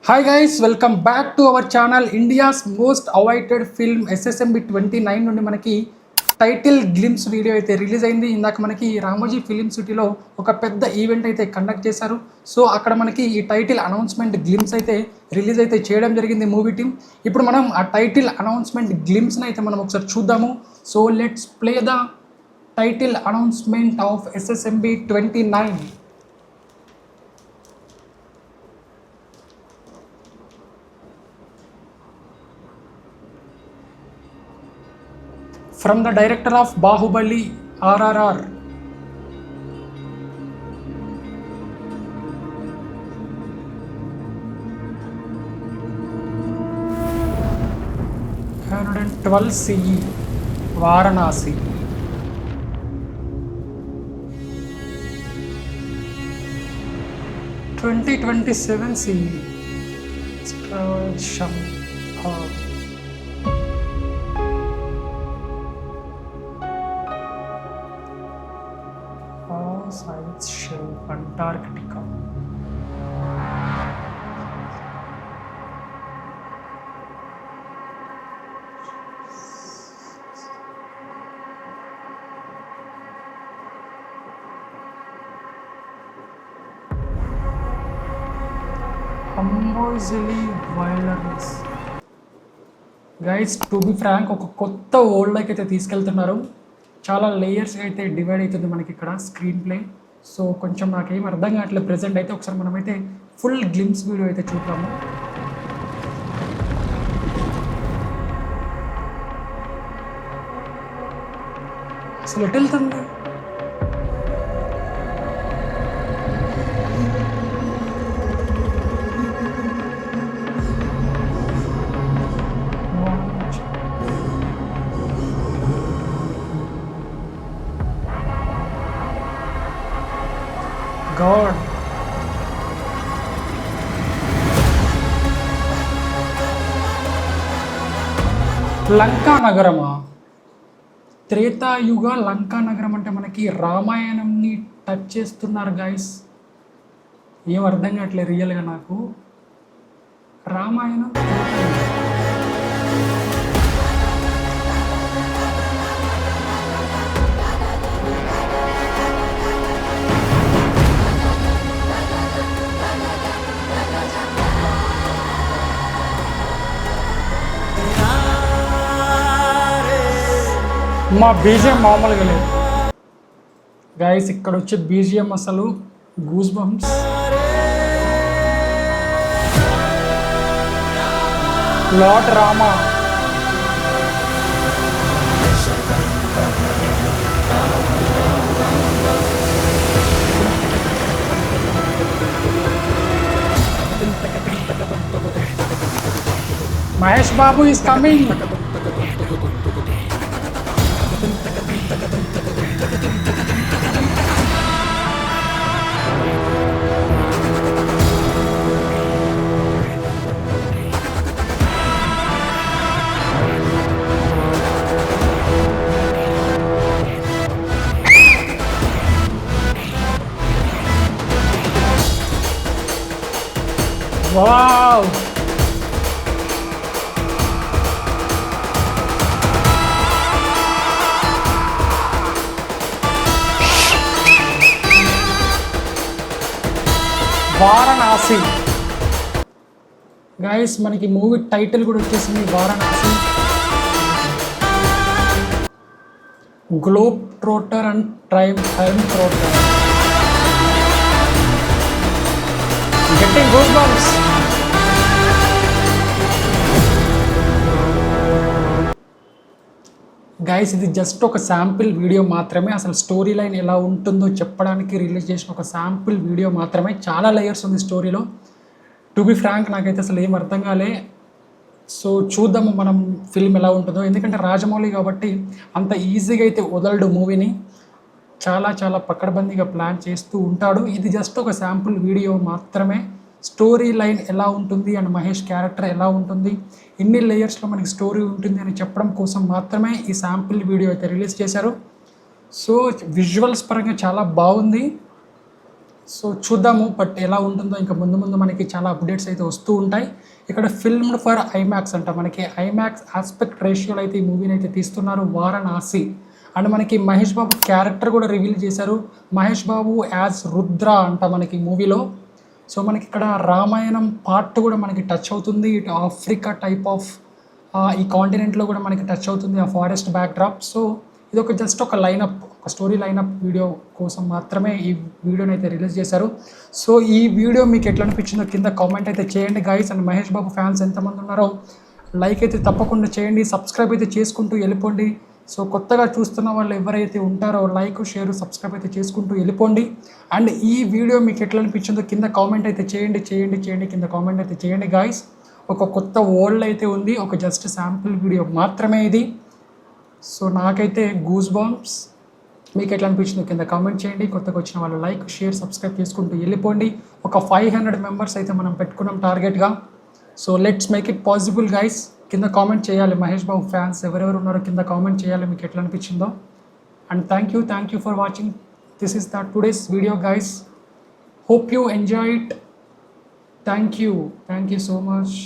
Hi guys, welcome back to our channel. India's most awaited film SSMB 29 నుండి మనకి title glimpse video అయితే release అయింది. ఇందాక మనకి రామోజీ ఫిలిం సిటీలో ఒక పెద్ద ఈవెంట్ అయితే కండక్ట్ చేశారు. సో అక్కడ మనకి ఈ టైటిల్ అనౌన్స్మెంట్ గ్లిమ్స్ అయితే రిలీజ్ అయితే చేయడం జరిగింది మూవీ టీమ్. ఇప్పుడు మనం ఆ టైటిల్ అనౌన్స్మెంట్ గ్లిమ్స్ని అయితే మనం ఒకసారి చూద్దాము. So let's play the title announcement of SSMB 29. From the director of Bahubali RRR. CE Varanasi. (2027 CE) Science Show Antarctica. Amboizeli Wilderness. Guys, to be frank, ఒక కొత్త వరల్డ్లోకి అయితే తీసుకెళ్తున్నారు. చాలా లేయర్స్ అయితే డివైడ్ అవుతుంది మనకి ఇక్కడ స్క్రీన్ ప్లే. సో కొంచెం నాకేం అర్థం కావట్లేదు ప్రెజెంట్ అయితే. ఒకసారి మనమైతే ఫుల్ గ్లిమ్స్ వీడియో అయితే చూద్దాము. అసలు ఎటు వెళ్తుంది? God. లంకా నగరమా? త్రేతాయుగ లంకా నగరం అంటే మనకి రామాయణంని టచ్ చేస్తున్నారు గైస్. ఏం అర్థం కావట్లేదు రియల్గా నాకు. రామాయణం మా బీజిఎం మామూలుగా లేదు గైస్. ఇక్కడ వచ్చే బీజిఎం అసలు goose bumps. Lord Rama, Mahesh Babu is coming. Wow, Varanasi guys. మనకి మూవీ టైటిల్ కూడా వచ్చేసింది Varanasi. Globe trotter and time trotter. Getting goose bumps. Guys, ఇది జస్ట్ ఒక శాంపిల్ వీడియో మాత్రమే. అసలు స్టోరీ లైన్ ఎలా ఉంటుందో చెప్పడానికి రిలీజ్ చేసిన ఒక శాంపిల్ వీడియో మాత్రమే. చాలా లేయర్స్ ఉంది స్టోరీలో. టు బి ఫ్రాంక్, నాకైతే అసలు ఏం అర్థం కాలే. సో చూద్దాము మనం ఫిల్మ్ ఎలా ఉంటుందో. ఎందుకంటే రాజమౌళి కాబట్టి అంత ఈజీగా అయితే వదలడు మూవీని. చాలా చాలా పకడ్బందీగా ప్లాన్ చేస్తూ ఉంటాడు. ఇది జస్ట్ ఒక శాంపుల్ వీడియో మాత్రమే. స్టోరీ లైన్ ఎలా ఉంటుంది అండ్ మహేష్ క్యారెక్టర్ ఎలా ఉంటుంది, ఎన్ని లేయర్స్లో మనకి స్టోరీ ఉంటుంది అని చెప్పడం కోసం మాత్రమే ఈ శాంపిల్ వీడియో అయితే రిలీజ్ చేశారు. సో విజువల్స్ పరంగా చాలా బాగుంది. సో చూద్దాము, బట్ ఎలా ఉంటుందో ఇంకా ముందు ముందు మనకి చాలా అప్డేట్స్ అయితే వస్తూ ఉంటాయి. ఇక్కడ ఫిల్మ్డ్ ఫర్ ఐమాక్స్ అంట, మనకి ఐమాక్స్ ఆస్పెక్ట్ రేషియోలో అయితే ఈ మూవీని అయితే తీస్తున్నారు, వారణాసి. అండ్ మనకి మహేష్ బాబు క్యారెక్టర్ కూడా రివీల్ చేశారు, మహేష్ బాబు యాజ్ రుద్ర అంట మనకి మూవీలో. సో మనకి ఇక్కడ రామాయణం పార్ట్ కూడా మనకి టచ్ అవుతుంది, ఇటు ఆఫ్రికా టైప్ ఆఫ్ ఈ కాంటినెంట్లో కూడా మనకి టచ్ అవుతుంది, ఆ ఫారెస్ట్ బ్యాక్డ్రాప్. సో ఇది ఒక జస్ట్ ఒక లైనప్, ఒక స్టోరీ లైనప్ వీడియో కోసం మాత్రమే ఈ వీడియోని అయితే రిలీజ్ చేశారు. సో ఈ వీడియో మీకు ఎట్లా అనిపించిందో కింద కామెంట్ అయితే చేయండి guys. And Mahesh Babu fans ఎంతమంది ఉన్నారో లైక్ అయితే తప్పకుండా చేయండి, సబ్స్క్రైబ్ అయితే చేసుకుంటూ వెళ్ళిపోండి. సో కొత్తగా చూస్తున్న వాళ్ళు ఎవరైతే ఉంటారో లైక్ షేర్ సబ్స్క్రైబ్ అయితే చేసుకుంటూ వెళ్ళిపోండి. అండ్ ఈ వీడియో మీకు ఎట్లా అనిపించిందో కింద కామెంట్ అయితే చేయండి, కింద కామెంట్ అయితే చేయండి గాయస్. ఒక కొత్త వరల్డ్ అయితే ఉంది, ఒక జస్ట్ శాంపుల్ వీడియో మాత్రమే ఇది. సో నాకైతే గూస్ బాంబ్స్. మీకు ఎట్లా అనిపించిందో కింద కామెంట్ చేయండి. కొత్తగా వచ్చిన వాళ్ళు లైక్ షేర్ సబ్స్క్రైబ్ చేసుకుంటూ వెళ్ళిపోండి. ఒక 500 మెంబర్స్ అయితే మనం పెట్టుకున్నాం టార్గెట్గా. So let's make it possible guys. కింద కామెంట్ చేయాలి, మహేష్ బాబు ఫ్యాన్స్ ఎవరెవరు ఉన్నారో కింద కామెంట్ చేయాలి మీకు ఎట్లా అనిపించిందో. And thank you for watching. This is the today's video guys. Hope you enjoy it. Thank you so much.